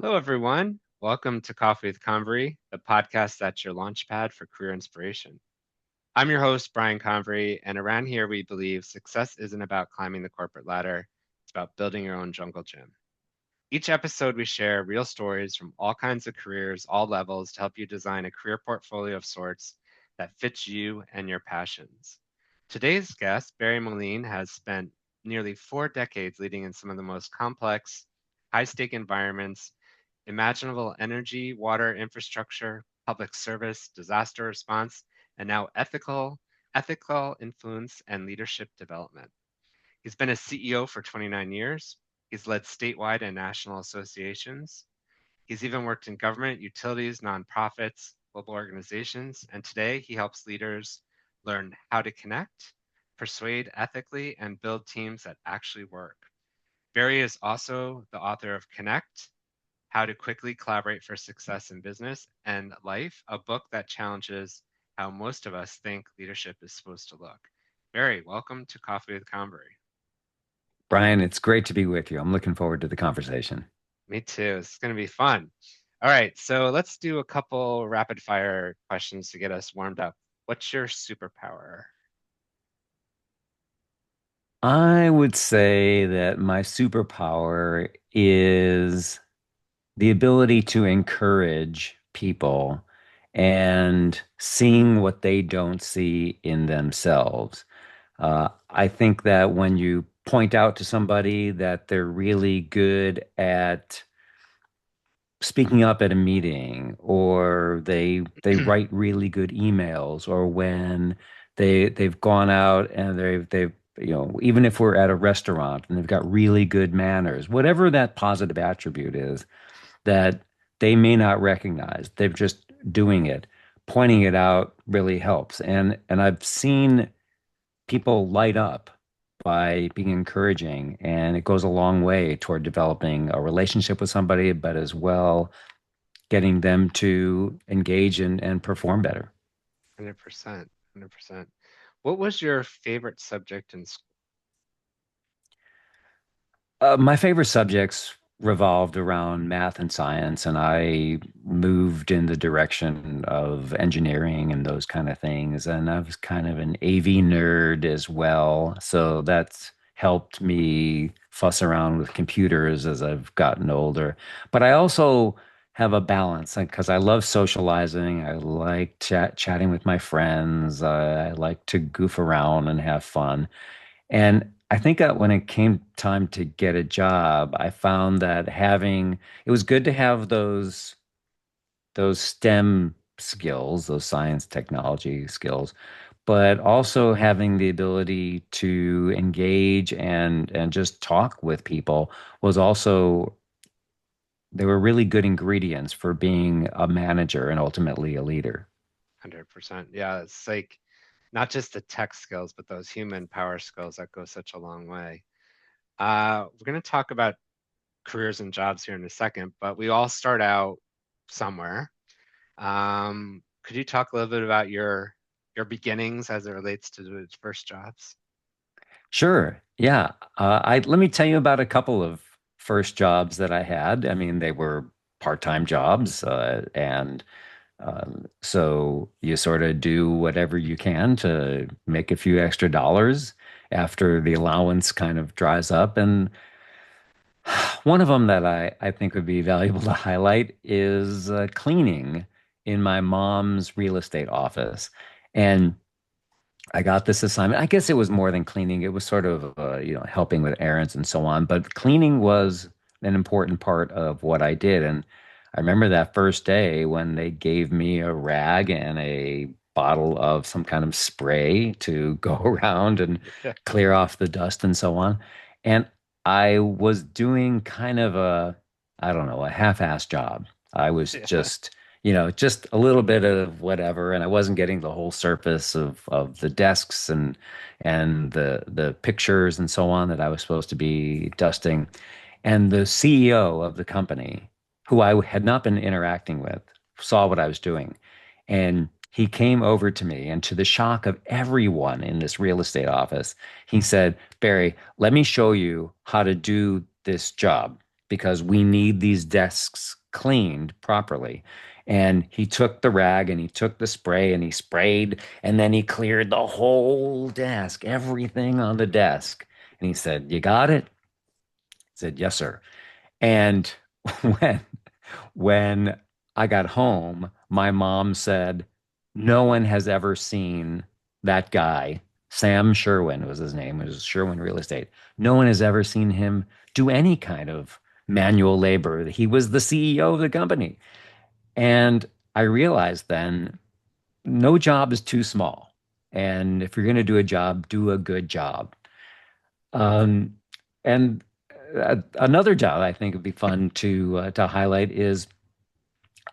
Hello, everyone. Welcome to Coffee with Convery, the podcast that's your launchpad for career inspiration. I'm your host, Brian Convery, and around here we believe success isn't about climbing the corporate ladder, it's about building your own jungle gym. Each episode, we share real stories from all kinds of careers, all levels, to help you design a career portfolio of sorts that fits you and your passions. Today's guest, Barry Moline, has spent nearly 4 decades leading in some of the most complex, high stake environments imaginable energy, water infrastructure, public service, disaster response, and now ethical influence and leadership development. He's been a CEO for 29 years. He's led statewide and national associations. He's even worked in government, utilities, nonprofits, global organizations, and today he helps leaders learn how to connect, persuade ethically, and build teams that actually work. Barry is also the author of Connect, how to Quickly Collaborate for Success in Business and Life, a book that challenges how most of us think leadership is supposed to look. Barry, welcome to Coffee with Convery. Brian, it's great to be with you. I'm looking forward to the conversation. Me too. It's going to be fun. All right, so let's do a couple rapid fire questions to get us warmed up. What's your superpower? I would say that my superpower is the ability to encourage people and seeing what they don't see in themselves. I think that when you point out to somebody that they're really good at speaking up at a meeting, or they write really good emails, or when they've gone out and they've even if we're at a restaurant and they've got really good manners, whatever that positive attribute is that they may not recognize, they're just doing it. Pointing it out really helps. And I've seen people light up by being encouraging, and it goes a long way toward developing a relationship with somebody, but as well getting them to engage and perform better. 100%. 100%. What was your favorite subject in school? My favorite subjects revolved around math and science, and I moved in the direction of engineering and those kind of things. And I was kind of an AV nerd as well. So that's helped me fuss around with computers as I've gotten older. But I also have a balance because I love socializing. I like chatting with my friends. I like to goof around and have fun. And I think that when it came time to get a job, I found that having it was good to have those STEM skills, those science technology skills, but also having the ability to engage and just talk with people was also they were really good ingredients for being a manager and ultimately a leader. 100%. Yeah, it's like not just the tech skills, but those human power skills that go such a long way. We're going to talk about careers and jobs here in a second, but we all start out somewhere. Could you talk a little bit about your beginnings as it relates to the first jobs? Sure. Yeah. I let me tell you about a couple of first jobs that I had. I mean, they were part-time jobs, and so you sort of do whatever you can to make a few extra dollars after the allowance kind of dries up. And one of them that I think would be valuable to highlight is cleaning in my mom's real estate office. And I got this assignment. I guess it was more than cleaning. It was sort of, helping with errands and so on. But cleaning was an important part of what I did. And I remember that first day when they gave me a rag and a bottle of some kind of spray to go around and Yeah. clear off the dust and so on. And I was doing kind of I don't know, a half-ass job. I was Yeah. just a little bit of whatever, and I wasn't getting the whole surface of the desks and the pictures and so on that I was supposed to be dusting. And the CEO of the company, who I had not been interacting with, saw what I was doing, and he came over to me, and to the shock of everyone in this real estate office, he said, "Barry, let me show you how to do this job." because we need these desks cleaned properly. And he took the rag and he took the spray and he sprayed and then he cleared the whole desk, everything on the desk. And he said, "You got it?" I said, "Yes, sir." And when when I got home, my mom said, "No one has ever seen that guy. Sam Sherwin was his name. It was Sherwin Real Estate. No one has ever seen him do any kind of manual labor. He was the CEO of the company." And I realized then no job is too small. And if you're going to do a job, do a good job. Um, and Another job I think would be fun to highlight is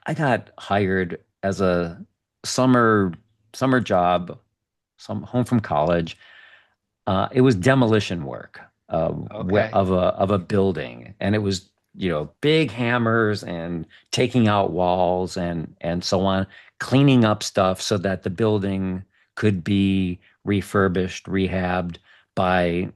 I got hired as a summer summer job, some home from college. It was demolition work Okay. of a building, and it was big hammers and taking out walls and so on, cleaning up stuff so that the building could be refurbished, rehabbed by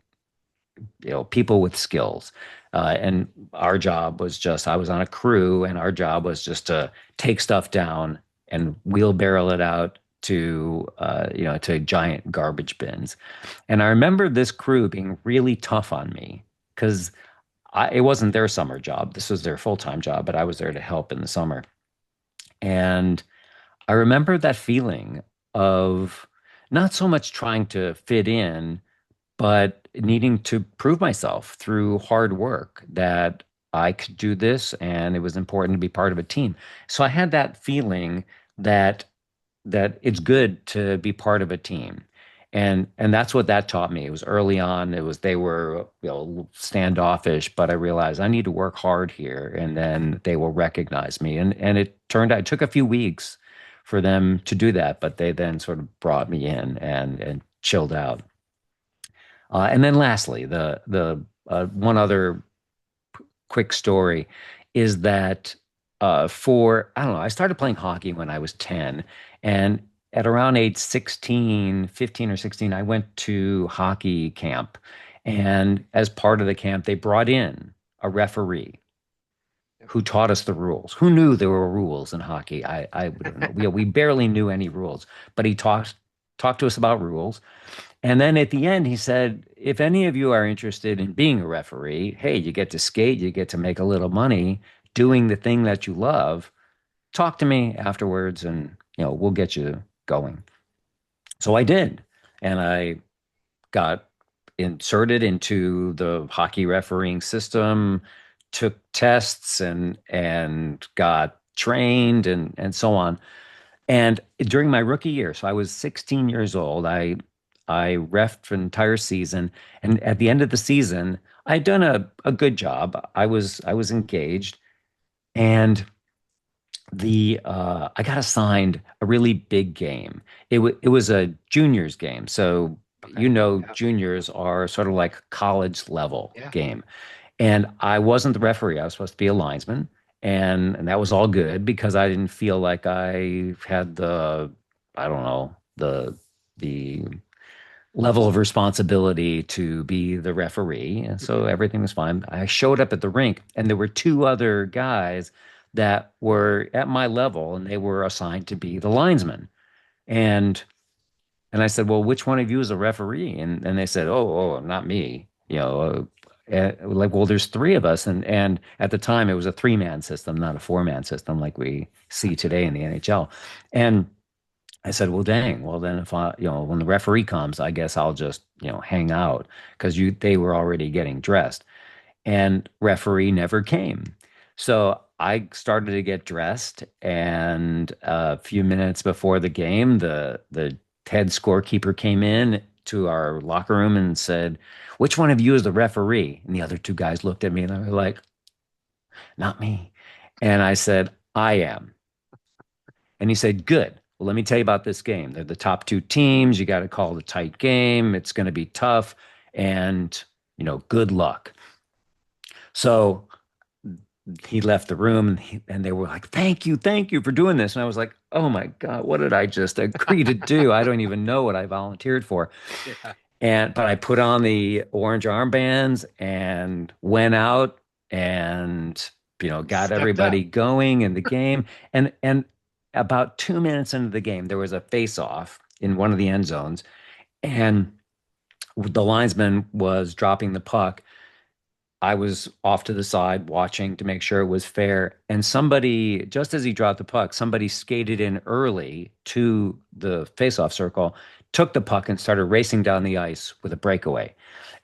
people with skills. And our job was just, I was on a crew, and our job was just to take stuff down and wheelbarrow it out to giant garbage bins. And I remember this crew being really tough on me because it wasn't their summer job. This was their full-time job, but I was there to help in the summer. And I remember that feeling of not so much trying to fit in, but needing to prove myself through hard work that I could do this and it was important to be part of a team. So I had that feeling that it's good to be part of a team. And that's what that taught me. It was early on. It was they were standoffish, but I realized I need to work hard here and then they will recognize me. And it turned out it took a few weeks for them to do that, but they then sort of brought me in and chilled out. And then lastly, the one other quick story is that for I don't know, I started playing hockey when I was 10, and at around age 16, 15 or 16, I went to hockey camp. And as part of the camp, they brought in a referee who taught us the rules. Who knew there were rules in hockey? I wouldn't know. We barely knew any rules, but he talked to us about rules. And then at the end, he said, "If any of you are interested in being a referee, hey, you get to skate, you get to make a little money doing the thing that you love. Talk to me afterwards and, we'll get you going." So I did. And I got inserted into the hockey refereeing system, took tests and got trained and so on. And during my rookie year, so I was 16 years old, I refed for an entire season. And at the end of the season, I'd done a good job. I was engaged, and the I got assigned a really big game. It was a juniors game, so Okay. Yeah. juniors are sort of like college level Yeah. game. And I wasn't the referee. I was supposed to be a linesman. And that was all good because I didn't feel like I had I don't know, the level of responsibility to be the referee. And so Mhm. everything was fine. I showed up at the rink and there were two other guys that were at my level and they were assigned to be the linesman. And I said, "Well, which one of you is a referee?" And they said, "Oh, not me." Like, well, there's three of us, and at the time it was a three-man system, not a four-man system like we see Gotcha. today in the NHL. And I said, "Well, dang. Well, then if when the referee comes, I guess I'll just, hang out because they were already getting dressed." And referee never came. So I started to get dressed, and a few minutes before the game, the head scorekeeper came in to our locker room and said, "Which one of you is the referee?" And the other two guys looked at me and they were like, "Not me." And I said, "I am." And he said, "Good. Well, let me tell you about this game. They're the top two teams. You got to call it a tight game. It's going to be tough. And, good luck." So he left the room and they were like, thank you for doing this." And I was like, "Oh my God, what did I just agree to do? I don't even know what I volunteered for." Yeah. But I put on the orange armbands and went out. and You got stepped up. everybody going in the game. And about 2 minutes into the game, there was a face-off in one of the end zones, and the linesman was dropping the puck. I was off to the side watching to make sure it was fair. And somebody, just as he dropped the puck, somebody skated in early to the faceoff circle, took the puck and started racing down the ice with a breakaway.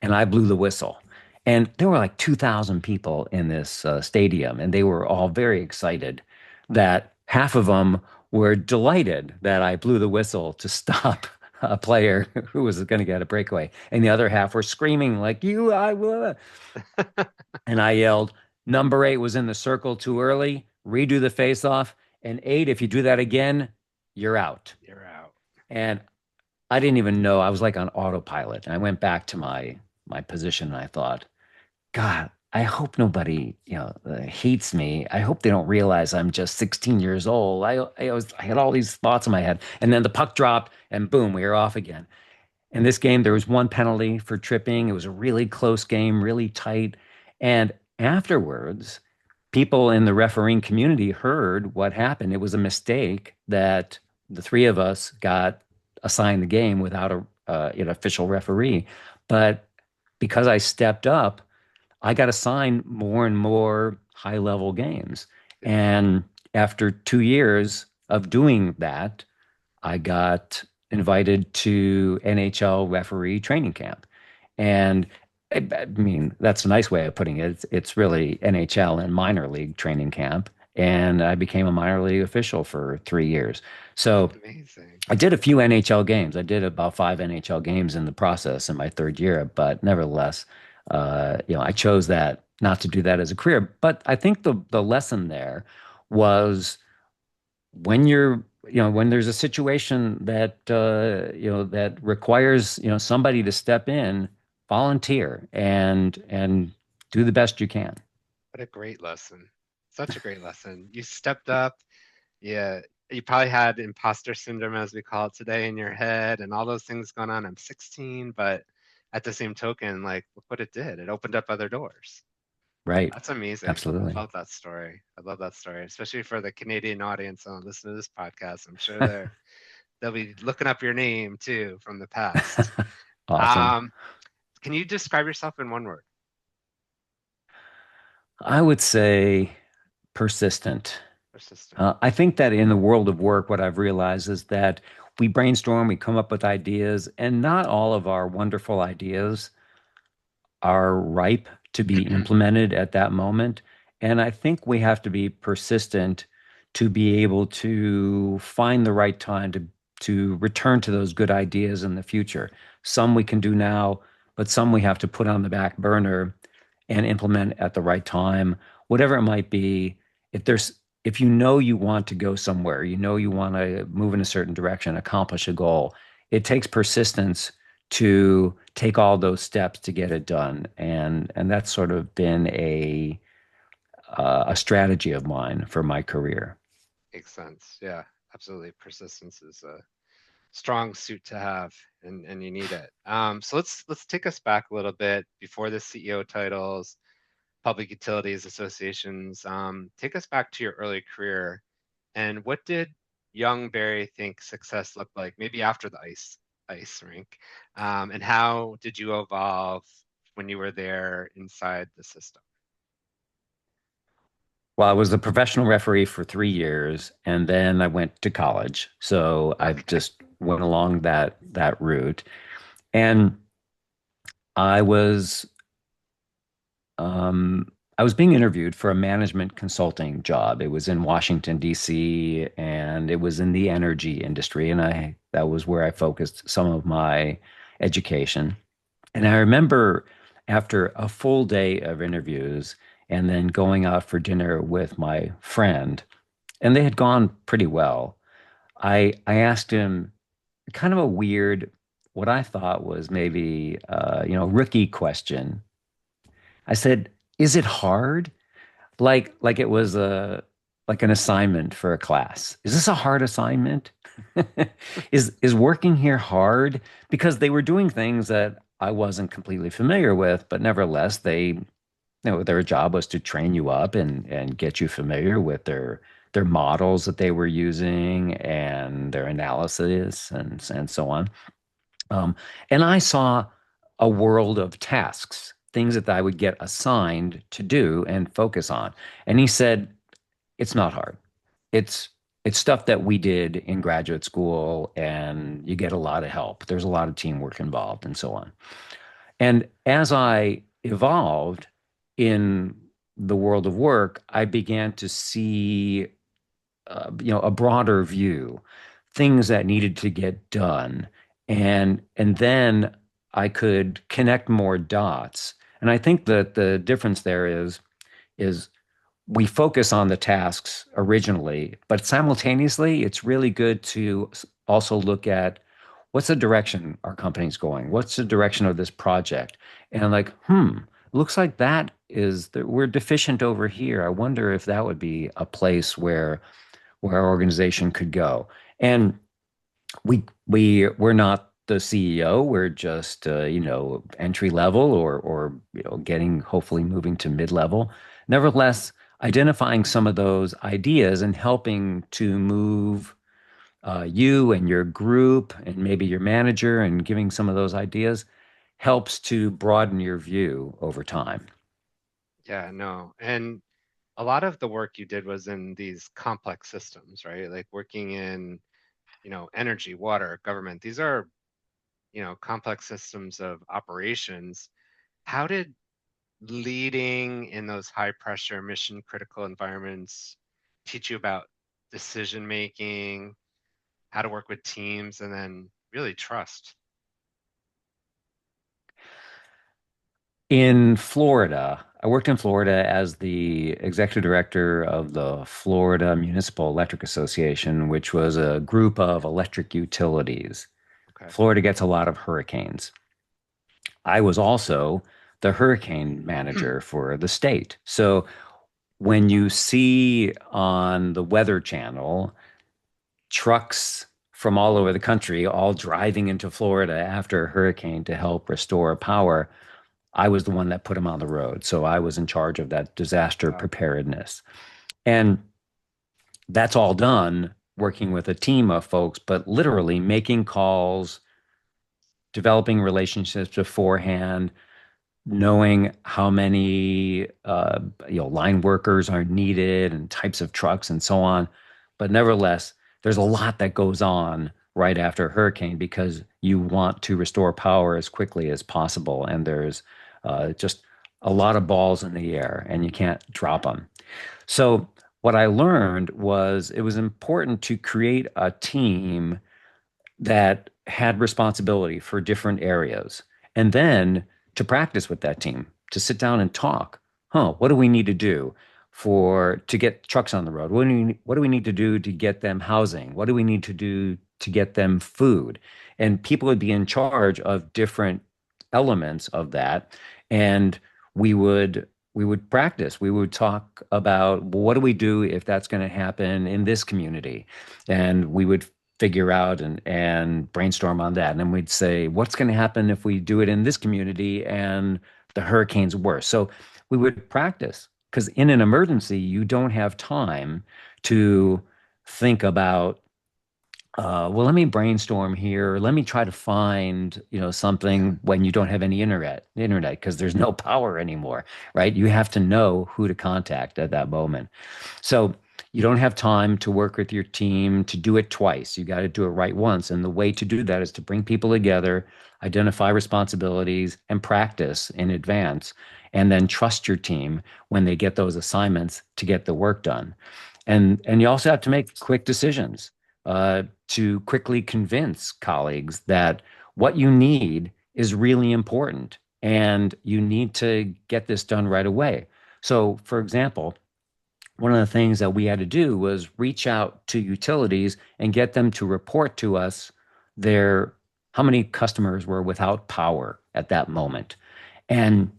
And I blew the whistle. And there were like 2,000 people in this stadium, and they were all very excited that half of them were delighted that I blew the whistle to stop a player who was going to get a breakaway. And the other half were screaming like, "You, I will." And I yelled, "Number 8 was in the circle too early. Redo the face-off. And 8, if you do that again, you're out." You're out. And I didn't even know. I was like on autopilot. And I went back to my position and I thought, God, I hope nobody, hates me. I hope they don't realize I'm just 16 years old. I had all these thoughts in my head. And then the puck dropped and boom, we were off again. In this game, there was one penalty for tripping. It was a really close game, really tight. And afterwards, people in the refereeing community heard what happened. It was a mistake that the three of us got assigned the game without an official referee. But because I stepped up, I got assigned more and more high level games. Yeah. And after 2 years of doing that, I got invited to NHL referee training camp. And I mean, that's a nice way of putting it. It's really NHL and minor league training camp. And I became a minor league official for 3 years. So Amazing. I did a few NHL games. I did about 5 NHL games in the process in my third year, but nevertheless, I chose that not to do that as a career. But I think the lesson there was when when there's a situation that that requires somebody to step in, volunteer and do the best you can. What a great lesson. Such a great lesson. You stepped up. Yeah. You probably had imposter syndrome, as we call it today, in your head and all those things going on. I'm 16, but at the same token, like, look what it did. It opened up other doors. Right. That's amazing. I Absolutely. love that story. I love that story, especially for the Canadian audience on listen to this podcast. I'm sure they'll be looking up your name too from the past. Awesome. Um, can you describe yourself in one word? I would say persistent. Persistent. I think that in the world of work, what I've realized is that we brainstorm, we come up with ideas, and not all of our wonderful ideas are ripe to be implemented at that moment. And I think we have to be persistent to be able to find the right time to return to those good ideas in the future. Some we can do now, but some we have to put on the back burner and implement at the right time, whatever it might be. If you know you want to go somewhere, you know you want to move in a certain direction, accomplish a goal, it takes persistence to take all those steps to get it done. And that's sort of been a strategy of mine for my career. Makes sense. Yeah, absolutely. Persistence is a strong suit to have, and you need it. So let's take us back a little bit before the CEO titles, public utilities associations. Take us back to your early career, and what did young Barry think success looked like? Maybe after the ice rink, and how did you evolve when you were there inside the system? Well, I was a professional referee for 3 years, and then I went to college. So I Okay. just went along that route. And I was um, I was being interviewed for a management consulting job. It was in Washington, D.C., and it was in the energy industry, and I that was where I focused some of my education. And I remember after a full day of interviews and then going out for dinner with my friend, and they had gone pretty well. I asked him kind of a weird, what I thought was maybe rookie question. I said, "Is it hard?" Like it was a like an assignment for a class. Is this a hard assignment? Is working here hard? Because they were doing things that I wasn't completely familiar with, but nevertheless, they their job was to train you up and get you familiar with their models that they were using and their analysis and so on. Um, and I saw a world of tasks, things that I would get assigned to do and focus on. And he said, it's not hard. It's it's stuff that we did in graduate school, and you get a lot of help. There's a lot of teamwork involved and so on. And as I evolved in the world of work, I began to see, a broader view, things that needed to get done, and then I could connect more dots. And I think that the difference there is we focus on the tasks originally, but simultaneously, it's really good to also look at what's the direction our company's going? What's the direction of this project? And like, looks like we're deficient over here. I wonder if that would be a place where our organization could go. And we're not the CEO. We're just entry level or getting hopefully moving to mid level. Nevertheless, identifying some of those ideas and helping to move you and your group and maybe your manager and giving some of those ideas helps to broaden your view over time. Yeah, no. And a lot of the work you did was in these complex systems, right? Like working in, energy, water, government. These are, complex systems of operations. How did leading in those high pressure, mission critical environments teach you about decision making, how to work with teams, and then really trust? In Florida, I worked in Florida as the executive director of the Florida Municipal Electric Association, which was a group of electric utilities. Okay. Florida gets a lot of hurricanes. I was also the hurricane manager for the state. So when you see on the Weather Channel trucks from all over the country all driving into Florida after a hurricane to help restore power, I was the one that put them on the road. So I was in charge of that disaster Wow. preparedness. And that's all done working with a team of folks, but literally making calls, developing relationships beforehand, knowing how many line workers are needed and types of trucks and so on. But nevertheless, there's a lot that goes on right after a hurricane because you want to restore power as quickly as possible, and there's just a lot of balls in the air, and you can't drop them. So what I learned was it was important to create a team that had responsibility for different areas. And then to practice with that team, to sit down and talk. What do we need to do to get trucks on the road? What do we need to do to get them housing? What do we need to do to get them food? And people would be in charge of different elements of that. And we would practice. We would talk about, well, what do we do if that's going to happen in this community? And we would figure out and brainstorm on that. And then we'd say, what's going to happen if we do it in this community and the hurricane's worse? So we would practice because in an emergency, you don't have time to think about, well, let me brainstorm here. Let me try to find, Yeah. something when you don't have any internet because there's no power anymore, right? You have to know who to contact at that moment. So you don't have time to work with your team to do it twice. You got to do it right once. And the way to do that is to bring people together, identify responsibilities, and practice in advance, and then trust your team when they get those assignments to get the work done. And you also have to make quick decisions to quickly convince colleagues that what you need is really important and you need to get this done right away. So, for example, one of the things that we had to do was reach out to utilities and get them to report to us their how many customers were without power at that moment. And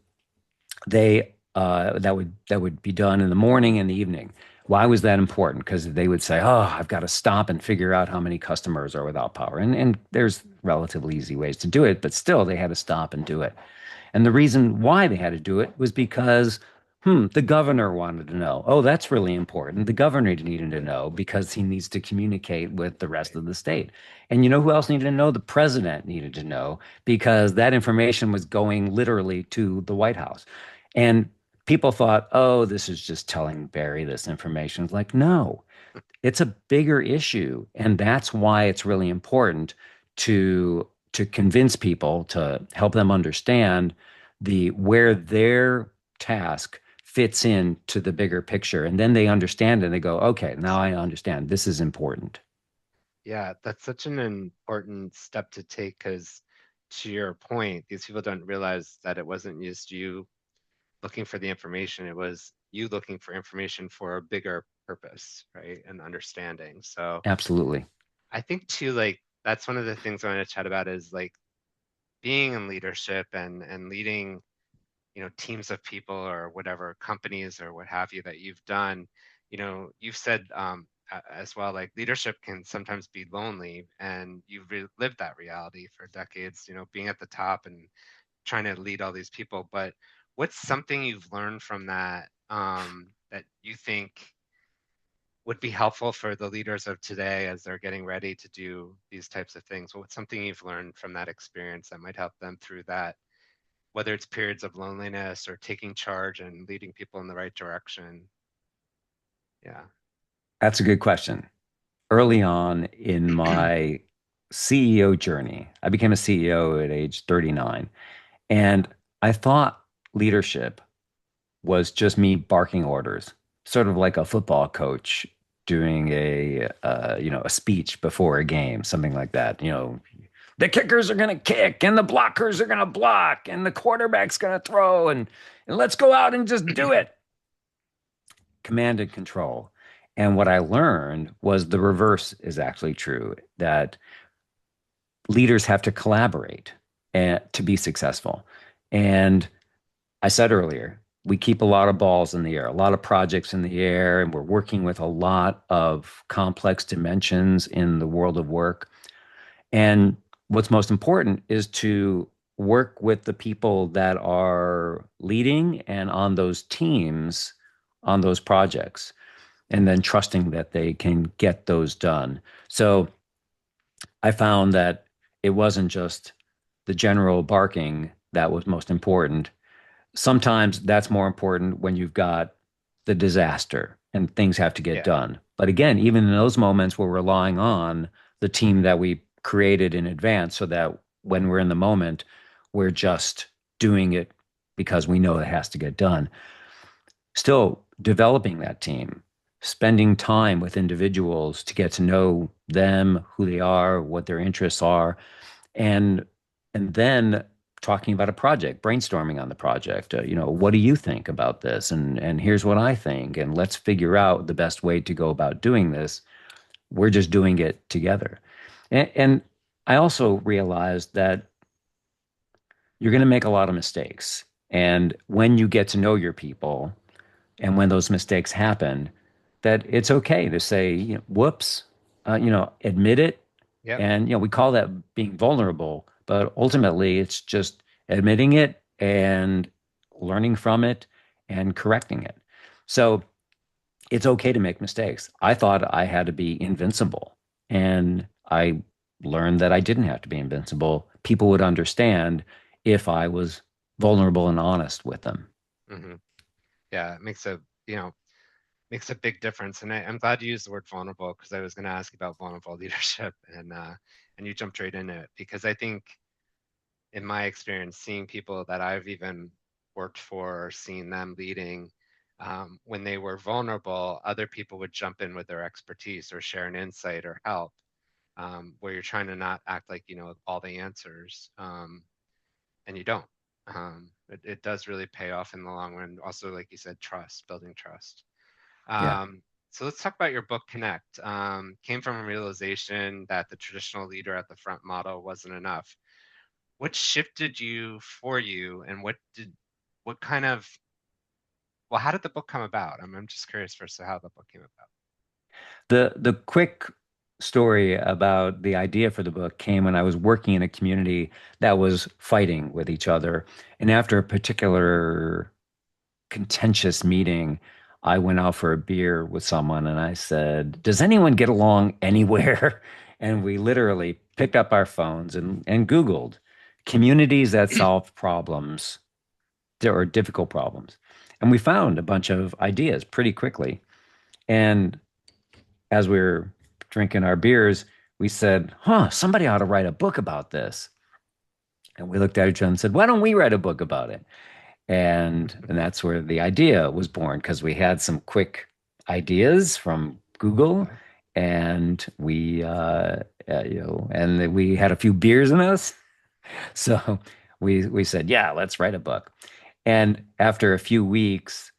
they that would be done in the morning and the evening. Why was that important? Because they would say, "Oh, I've got to stop and figure out how many customers are without power." And there's relatively easy ways to do it, but still they had to stop and do it. And the reason why they had to do it was because, the governor wanted to know. Oh, that's really important. The governor needed to know because he needs to communicate with the rest Right. of the state. And you know who else needed to know? The president needed to know because that information was going literally to the White House. And people thought, oh, this is just telling Barry this information. It's like, no, it's a bigger issue, and that's why it's really important to convince people, to help them understand the where their task fits into the bigger picture, and then they understand and they go, okay, now I understand this is important. Yeah, that's such an important step to take because, to your point, these people don't realize that it wasn't just you looking for the information, it was you looking for information for a bigger purpose, right? And understanding. So Absolutely. I think too, like that's one of the things I want to chat about is like being in leadership and leading, teams of people or whatever companies or what have you that you've done. You've said as well, like leadership can sometimes be lonely, and you've lived that reality for decades. Being at the top and trying to lead all these people. But what's something you've learned from that that you think would be helpful for the leaders of today as they're getting ready to do these types of things? What's something you've learned from that experience that might help them through that, whether it's periods of loneliness or taking charge and leading people in the right direction? Yeah. That's a good question. Early on in my CEO journey, I became a CEO at age 39, and I thought leadership was just me barking orders, sort of like a football coach doing a speech before a game, something like that. The kickers are going to kick and the blockers are going to block and the quarterback's going to throw and let's go out and just do it. Command and control. And what I learned was the reverse is actually true, that leaders have to collaborate and to be successful. And I said earlier, we keep a lot of balls in the air, a lot of projects in the air, and we're working with a lot of complex dimensions in the world of work. And what's most important is to work with the people that are leading and on those teams on those projects, and then trusting that they can get those done. So I found that it wasn't just the general barking that was most important. Sometimes that's more important when you've got the disaster and things have to get Yeah. done. But again, even in those moments, we're relying on the team that we created in advance so that when we're in the moment, we're just doing it because we know it has to get done. Still developing that team, spending time with individuals to get to know them, who they are, what their interests are, and and then talking about a project, brainstorming on the project. What do you think about this? And here's what I think, and let's figure out the best way to go about doing this. We're just doing it together. And I also realized that you're going to make a lot of mistakes. And when you get to know your people, and when those mistakes happen, that it's okay to say, whoops, admit it. Yep. And, we call that being vulnerable, but ultimately it's just admitting it and learning from it and correcting it. So it's okay to make mistakes. I thought I had to be invincible, and I learned that I didn't have to be invincible. People would understand if I was vulnerable and honest with them. hmm Yeah. It makes a big difference. And I'm glad you used the word vulnerable because I was going to ask you about vulnerable leadership, and you jumped right into it because I think in my experience, seeing people that I've even worked for or seen them leading, when they were vulnerable, other people would jump in with their expertise or share an insight or help, where you're trying to not act like you know all the answers, and you don't. It does really pay off in the long run. Also, like you said, trust, building trust. Yeah. So let's talk about your book, Connect. Came from a realization that the traditional leader at the front model wasn't enough. What shifted you for you, and what kind of, well, how did the book come about? I'm just curious first to how the book came about. The quick story about the idea for the book came when I was working in a community that was fighting with each other. And after a particular contentious meeting, I went out for a beer with someone and I said, "Does anyone get along anywhere?" And we literally picked up our phones and Googled communities that solve problems or difficult problems. And we found a bunch of ideas pretty quickly. And as we were drinking our beers, we said, huh, somebody ought to write a book about this. And we looked at each other and said, why don't we write a book about it? And that's where the idea was born because we had some quick ideas from Google, Yeah. and and we had a few beers in us, so we said, yeah, let's write a book. And after a few weeks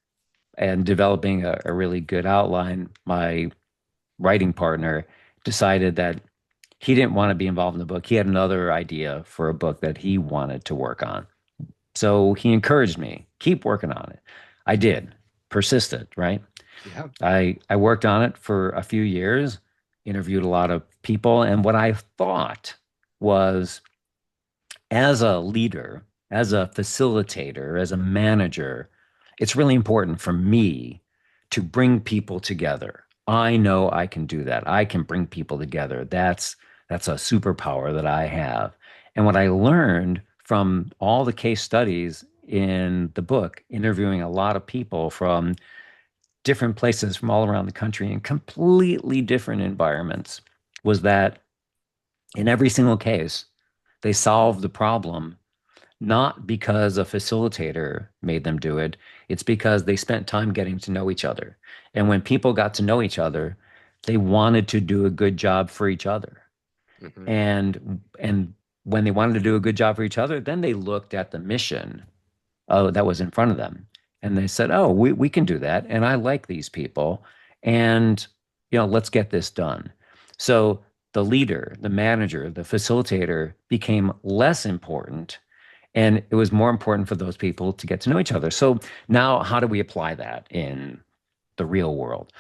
and developing a really good outline, my writing partner decided that he didn't want to be involved in the book. He had another idea for a book that he wanted to work on. So he encouraged me, keep working on it. I did, persisted, right? Yeah. I worked on it for a few years, interviewed a lot of people, and what I thought was as a leader, as a facilitator, as a manager, it's really important for me to bring people together. I know I can do that. I can bring people together. That's a superpower that I have. And what I learned from all the case studies in the book, interviewing a lot of people from different places from all around the country in completely different environments, was that in every single case, they solved the problem not because a facilitator made them do it. It's because they spent time getting to know each other. And when people got to know each other, they wanted to do a good job for each other. Hmm. And when they wanted to do a good job for each other, then they looked at the mission that was in front of them. And they said, "Oh, we can do that. And I like these people. And, let's get this done." So the leader, the manager, the facilitator became less important. And it was more important for those people to get to know each other. So now, how do we apply that in the real world?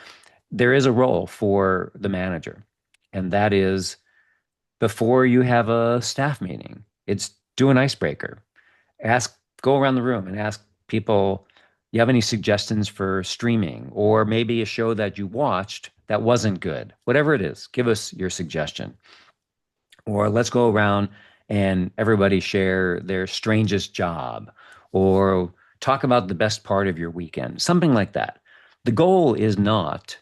There is a role for the manager, and that is before you have a staff meeting, it's do an icebreaker. Go around the room and ask people, you have any suggestions for streaming or maybe a show that you watched that wasn't good? Whatever it is, give us your suggestion. Or let's go around and everybody share their strangest job or talk about the best part of your weekend, something like that. The goal is not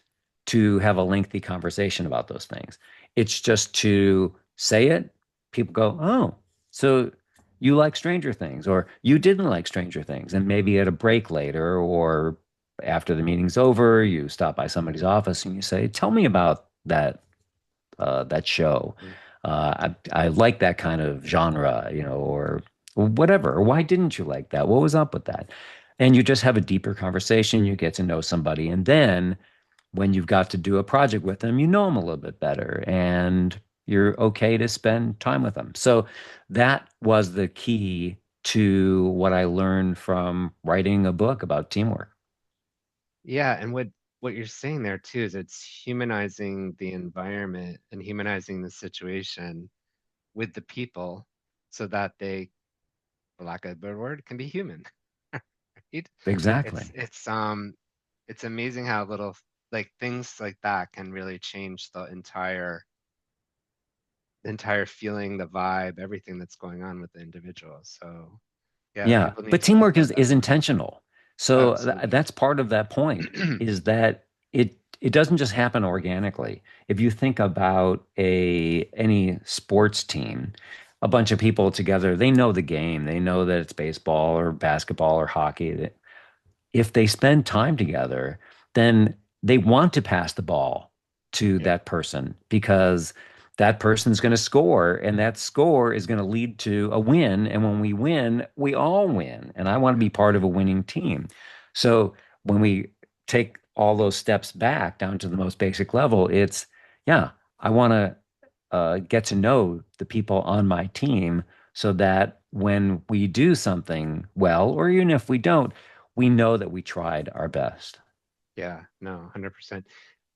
to have a lengthy conversation about those things. It's just to say it. People go, oh, so you like Stranger Things, or you didn't like Stranger Things. And maybe at a break later or after the meeting's over, you stop by somebody's office and you say, tell me about that show. I like that kind of genre, or whatever. Or why didn't you like that? What was up with that? And you just have a deeper conversation. You get to know somebody. And then when you've got to do a project with them, you know them a little bit better and you're okay to spend time with them. So that was the key to what I learned from writing a book about teamwork. Yeah, and what you're saying there too is it's humanizing the environment and humanizing the situation with the people so that they, for lack of a better word, can be human. Right? It's Exactly. it's um it's amazing how little like things like that can really change the entire feeling, the vibe, everything that's going on with the individual. So yeah, Yeah, people need but to keep teamwork that is that in mind. intentional. So Absolutely. that's part of that point is that it doesn't just happen organically. If you think about a any sports team, a bunch of people together, they know the game. They know that it's baseball or basketball or hockey. If they spend time together, then they want to pass the ball to Yeah. that person because that person's going to score and that score is going to lead to a win. And when we win, we all win. And I want to Yeah. be part of a winning team. So when we take all those steps back down to the most basic level, it's, yeah, I want to get to know the people on my team so that when we do something well, or even if we don't, we know that we tried our best. Yeah. No, 100%.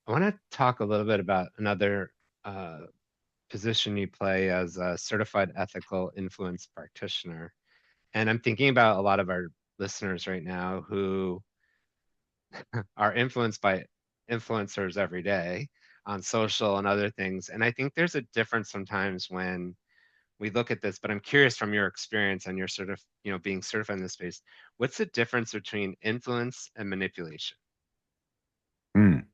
I want to talk a little bit about another. uh, position you play as a certified ethical influence practitioner. And I'm thinking about a lot of our listeners right now who are influenced by influencers every day on social and other things. And I think there's a difference sometimes when we look at this, but I'm curious from your experience and your sort of, being certified in this space, what's the difference between influence and manipulation? Mm,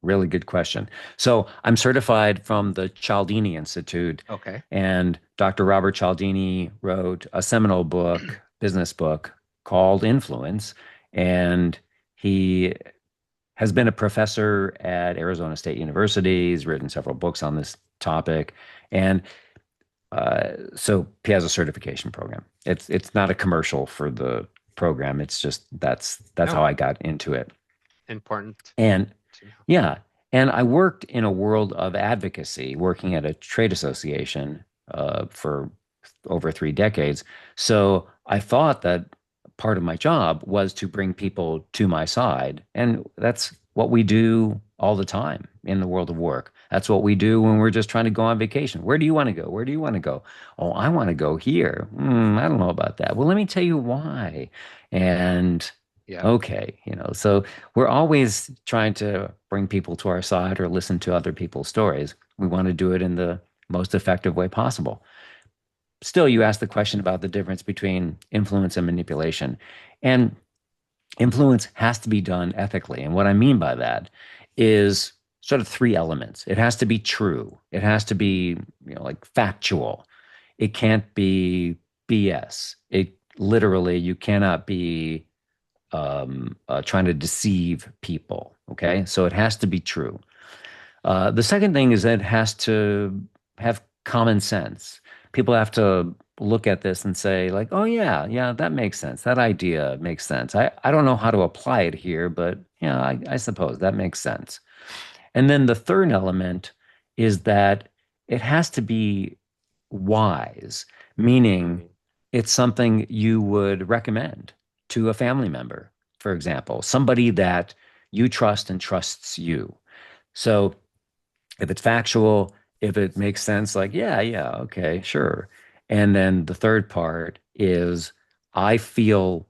really good question. So I'm certified from the Cialdini Institute, Okay. and Dr. Robert Cialdini wrote a seminal book, business book called Influence, and he has been a professor at Arizona State University. He's written several books on this topic, and so he has a certification program. It's not a commercial for the program. It's just that's how No, I got into it. important And to know. yeah, and I worked in a world of advocacy, working at a trade association for over 3 decades. So I thought that part of my job was to bring people to my side. And that's what we do all the time in the world of work. That's what we do when we're just trying to go on vacation. Where do you want to go? Where do you want to go? Oh, I want to go here. I don't know about that. Well, let me tell you why. And Yeah. okay, so we're always trying to bring people to our side or listen to other people's stories. We want to do it in the most effective way possible. Still, you asked the question about the difference between influence and manipulation. And influence has to be done ethically. And what I mean by that is sort of three elements. It has to be true. It has to be, like factual. It can't be BS. It literally, you cannot be trying to deceive people. Okay. So it has to be true. The second thing is that it has to have common sense. People have to look at this and say, like, oh, yeah, yeah, that makes sense. That idea makes sense. I don't know how to apply it here, but yeah, I suppose that makes sense. And then the third element is that it has to be wise, meaning Mm, it's something you would recommend to a family member, for example, somebody that you trust and trusts you. So if it's factual, if it makes sense, like, yeah, yeah, okay, sure. And then the third part is I feel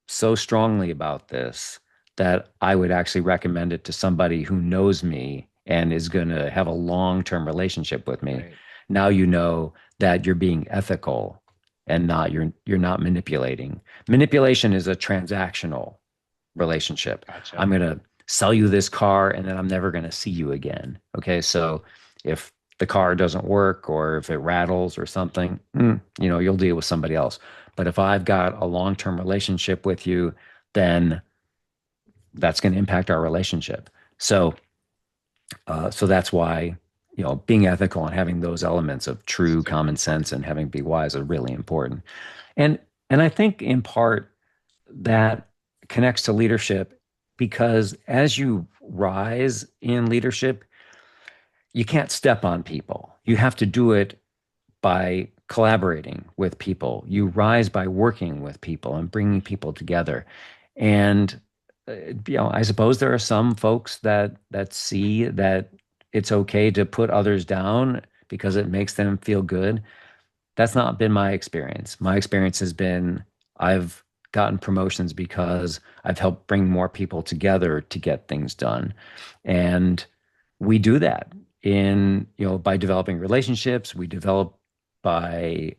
so strongly about this that I would actually recommend it to somebody who knows me and is going to have a long-term relationship with me. right. Now you know that you're being ethical and not you're not manipulating. Manipulation is a transactional relationship. Gotcha. I'm going to sell you this car and then I'm never going to see you again. Okay. So if the car doesn't work or if it rattles or something, you'll deal with somebody else. But if I've got a long-term relationship with you, then that's going to impact our relationship. So that's why, being ethical and having those elements of true Super common sense important. and having be wise are really important. And and I think in part that connects to leadership because as you rise in leadership, you can't step on people. You have to do it by collaborating with people. You rise by working with people and bringing people together. And I suppose there are some folks that see that it's okay to put others down because it makes them feel good. That's not been my experience. My experience has been I've gotten promotions because I've helped bring more people together to get things done. And we do that by developing relationships. We develop by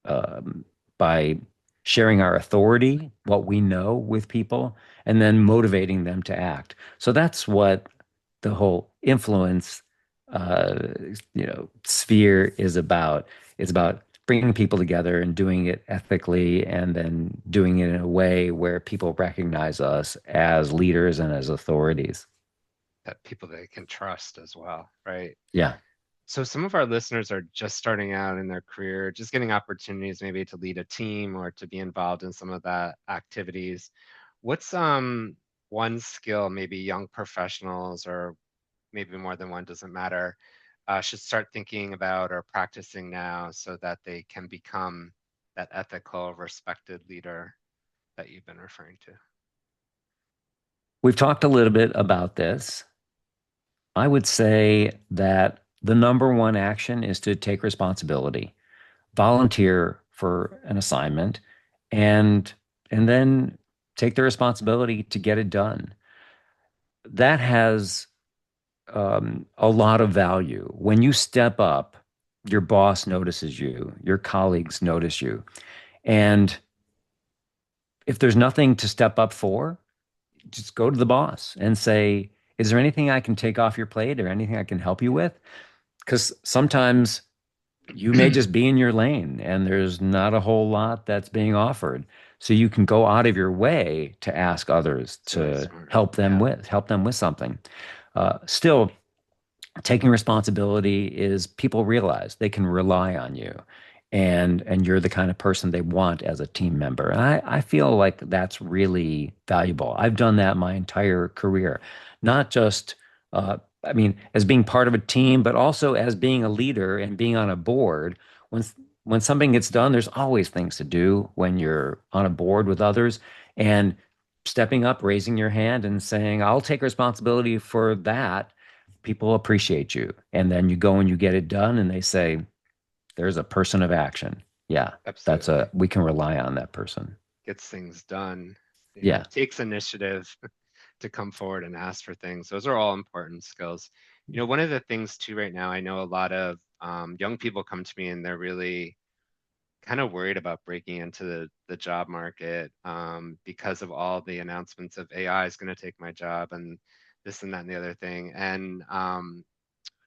um, by sharing our authority, what we know with people, and then motivating them to act. So that's what the whole influence, uh, sphere is about. It's about bringing people together and doing it ethically, and then doing it in a way where people recognize us as leaders and as authorities. That people they can trust as well, right? Yeah. So some of our listeners are just starting out in their career, just getting opportunities maybe to lead a team or to be involved in some of that activities. What's one skill maybe young professionals or maybe more than one, doesn't matter, should start thinking about or practicing now so that they can become that ethical, respected leader that you've been referring to? We've talked a little bit about this. I would say that the number one action is to take responsibility, volunteer for an assignment, and and then take the responsibility to get it done. That has a lot of value. When you step up, your boss notices you, your colleagues notice you. And if there's nothing to step up for, just go to the boss and say, is there anything I can take off your plate or anything I can help you with? Because sometimes you may just be in your lane and there's not a whole lot that's being offered. So you can go out of your way to ask others It's really to smart. Yeah, help them with something. Still, taking responsibility is people realize they can rely on you and you're the kind of person they want as a team member. And I feel like that's really valuable. I've done that my entire career, not just I mean, as being part of a team, but also as being a leader and being on a board. When when something gets done, there's always things to do when you're on a board with others. And stepping up, raising your hand and saying, I'll take responsibility for that, people appreciate you. And then you go and you get it done, and they say, there's a person of action. Yeah, absolutely. we can rely on that person. Gets things done. Yeah. Takes initiative to come forward and ask for things. Those are all important skills. One of the things too right now, I know a lot of young people come to me and they're really kind of worried about breaking into the job market because of all the announcements of AI is going to take my job and this and that and the other thing. And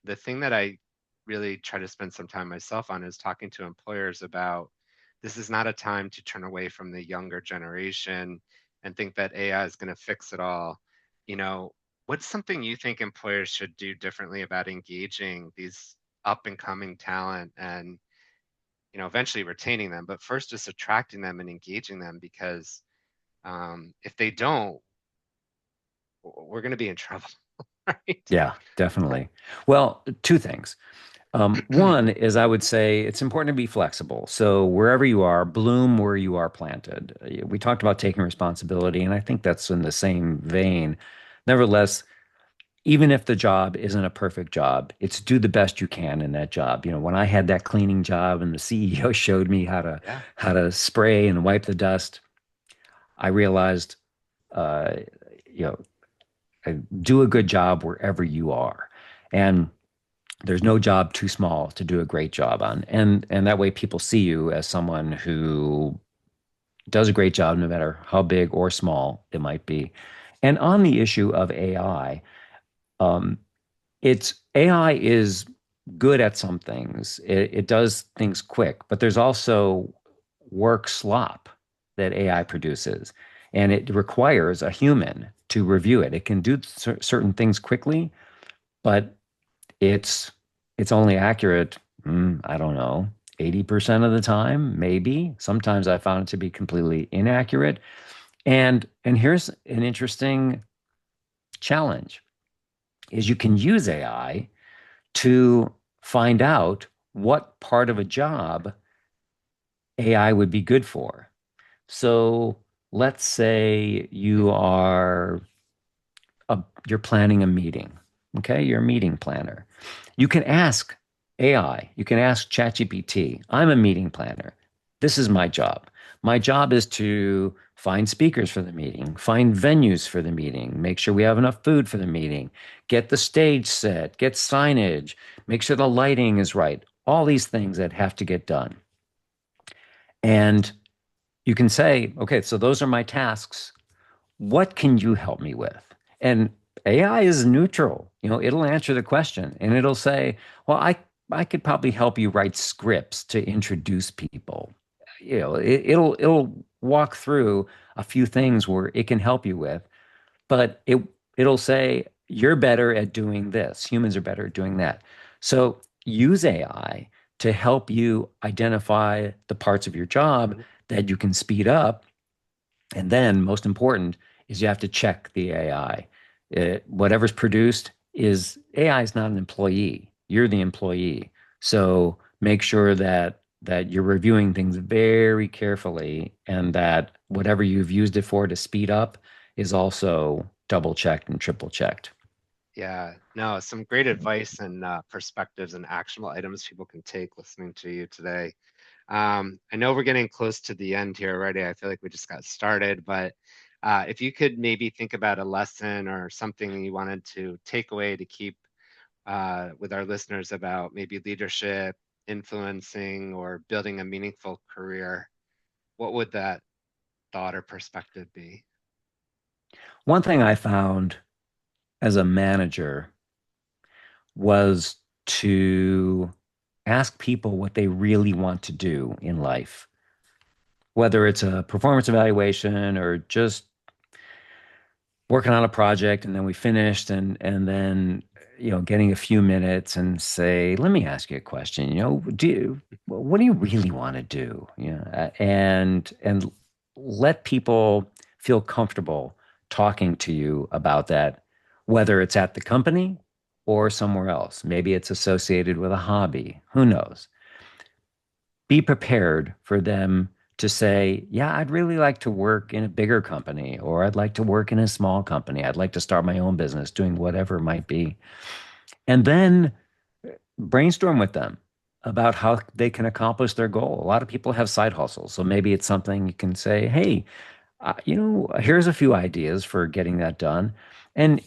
the thing that I really try to spend some time myself on is talking to employers about this is not a time to turn away from the younger generation and think that AI is going to fix it all. You know, what's something you think employers should do differently about engaging these up and coming talent and eventually retaining them, but first just attracting them and engaging them because if they don't, we're going to be in trouble, right? Yeah, definitely. Well, two things. One is I would say it's important to be flexible. So wherever you are, bloom where you are planted. We talked about taking responsibility, and I think that's in the same vein. Nevertheless, even if the job isn't a perfect job, it's do the best you can in that job. When I had that cleaning job and the CEO showed me Yeah, how to spray and wipe the dust, I realized, uh, you know, do a good job wherever you are. And there's no job too small to do a great job on. And that way people see you as someone who does a great job no matter how big or small it might be. And on the issue of AI, um, it's AI is good at some things. It does things quick, but there's also work slop that AI produces, and it requires a human to review it. It can do certain things quickly, but it's it's only accurate, I don't know, 80% of the time, maybe. Sometimes I found it to be completely inaccurate. And here's an interesting challenge is you can use AI to find out what part of a job AI would be good for. So let's say you're planning a meeting. Okay, you're a meeting planner. You can ask AI, you can ask ChatGPT, I'm a meeting planner. This is my job. My job is to find speakers for the meeting, find venues for the meeting, make sure we have enough food for the meeting, get the stage set, get signage, make sure the lighting is right. All these things that have to get done. And you can say, okay, so those are my tasks. What can you help me with? And AI is neutral. It'll answer the question and it'll say, well, I could probably help you write scripts to introduce people. It'll walk through a few things where it can help you with, but it'll say you're better at doing this. Humans are better at doing that. So use AI to help you identify the parts of your job mhm, that you can speed up, and then, most important, is you have to check the AI. Whatever's produced is AI is not an employee. You're the employee. So make sure that you're reviewing things very carefully, and that whatever you've used it for to speed up is also double checked and triple checked. Yeah, no, some great advice and perspectives and actionable items people can take listening to you today. I know we're getting close to the end here already. I feel like we just got started, but if you could maybe think about a lesson or something you wanted to take away to keep with our listeners about maybe leadership, influencing, or building a meaningful career, what would that thought or perspective be? One thing I found as a manager was to ask people what they really want to do in life, whether it's a performance evaluation or just working on a project and then we finished and then getting a few minutes and say, let me ask you a question. What do you really want to do? And let people feel comfortable talking to you about that, whether it's at the company or somewhere else. Maybe it's associated with a hobby. Who knows? Be prepared for them to say, yeah, I'd really like to work in a bigger company, or I'd like to work in a small company. I'd like to start my own business, doing whatever it might be. And then brainstorm with them about how they can accomplish their goal. A lot of people have side hustles. So maybe it's something you can say, hey, here's a few ideas for getting that done. And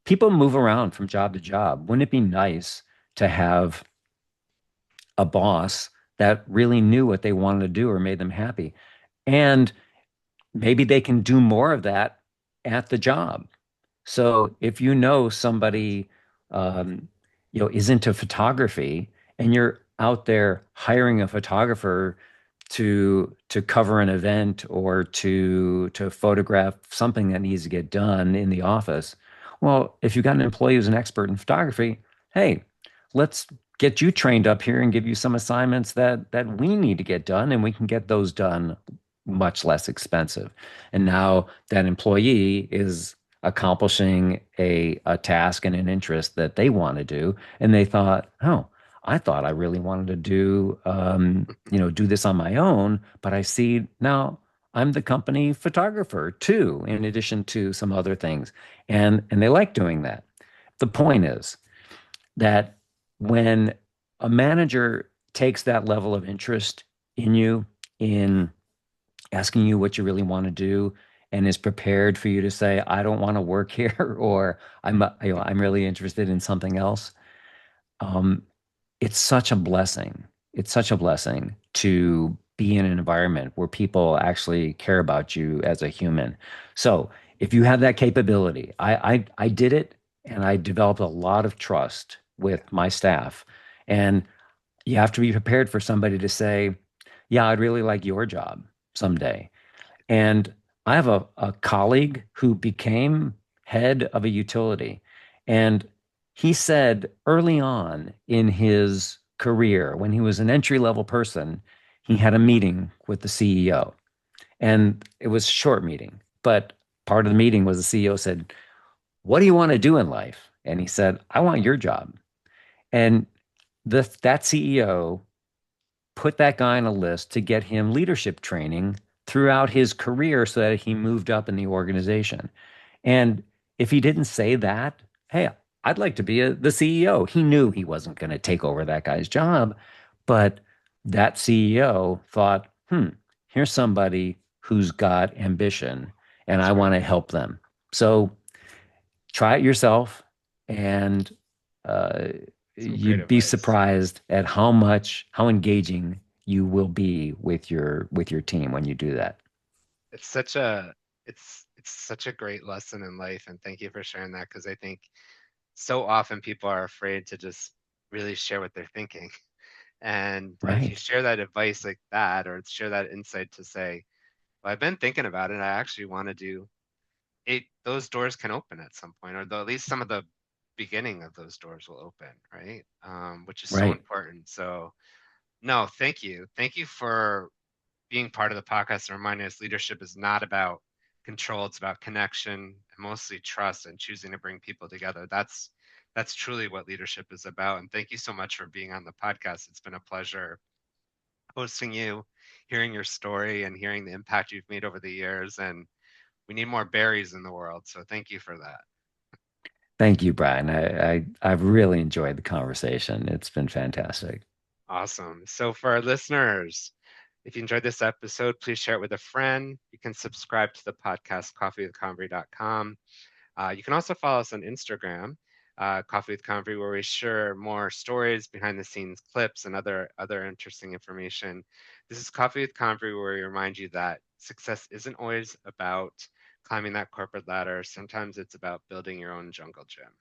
people move around from job to job. Wouldn't it be nice to have a boss that really knew what they wanted to do or made them happy? And maybe they can do more of that at the job. So if you know somebody, um, is into photography, and you're out there hiring a photographer to cover an event or to photograph something that needs to get done in the office, well, if you've got an employee who's an expert in photography, hey, let's get you trained up here and give you some assignments that we need to get done, and we can get those done much less expensive. And now that employee is accomplishing a task and an interest that they want to do. And they thought, oh, I thought I really wanted to do this on my own, but I see now I'm the company photographer too, in addition to some other things. And they like doing that. The point is that when a manager takes that level of interest in you, in asking you what you really want to do, and is prepared for you to say, I don't want to work here, or I'm really interested in something else. Um, it's such a blessing. It's such a blessing to be in an environment where people actually care about you as a human. So if you have that capability, I did it, and I developed a lot of trust with my staff. And you have to be prepared for somebody to say, yeah, I'd really like your job someday. And I have a colleague who became head of a utility. And he said early on in his career, when he was an entry level person, he had a meeting with the CEO. And it was a short meeting, but part of the meeting was the CEO said, what do you want to do in life? And he said, I want your job. And that CEO put that guy on a list to get him leadership training throughout his career so that he moved up in the organization. And if he didn't say that, hey, I'd like to be the CEO, he knew he wasn't going to take over that guy's job. But that CEO thought, here's somebody who's got ambition and That's I want right. to help them. So try it yourself, and uh, Some great you'd be advice. surprised at how engaging you will be with your team when you do that. It's such a it's such a great lesson in life, and thank you for sharing that because I think so often people are afraid to just really share what they're thinking. And if you Right, share that advice like that, or share that insight to say, well, I've been thinking about it, I actually want to do it, those doors can open at some point, or though at least some of the beginning of those doors will open, right? Which is so right. important. So, no, thank you. Thank you for being part of the podcast and reminding us leadership is not about control, it's about connection and mostly trust and choosing to bring people together. That's truly what leadership is about. And thank you so much for being on the podcast. It's been a pleasure hosting you, hearing your story and hearing the impact you've made over the years. And we need more berries in the world. So thank you for that. Thank you, Brian. I've really enjoyed the conversation. It's been fantastic. Awesome. So for our listeners, if you enjoyed this episode, please share it with a friend. You can subscribe to the podcast, coffeewithconvery.com. You can also follow us on Instagram, Coffee with Convery, where we share more stories, behind the scenes clips, and other interesting information. This is Coffee with Convery, where we remind you that success isn't always about climbing that corporate ladder. Sometimes it's about building your own jungle gym.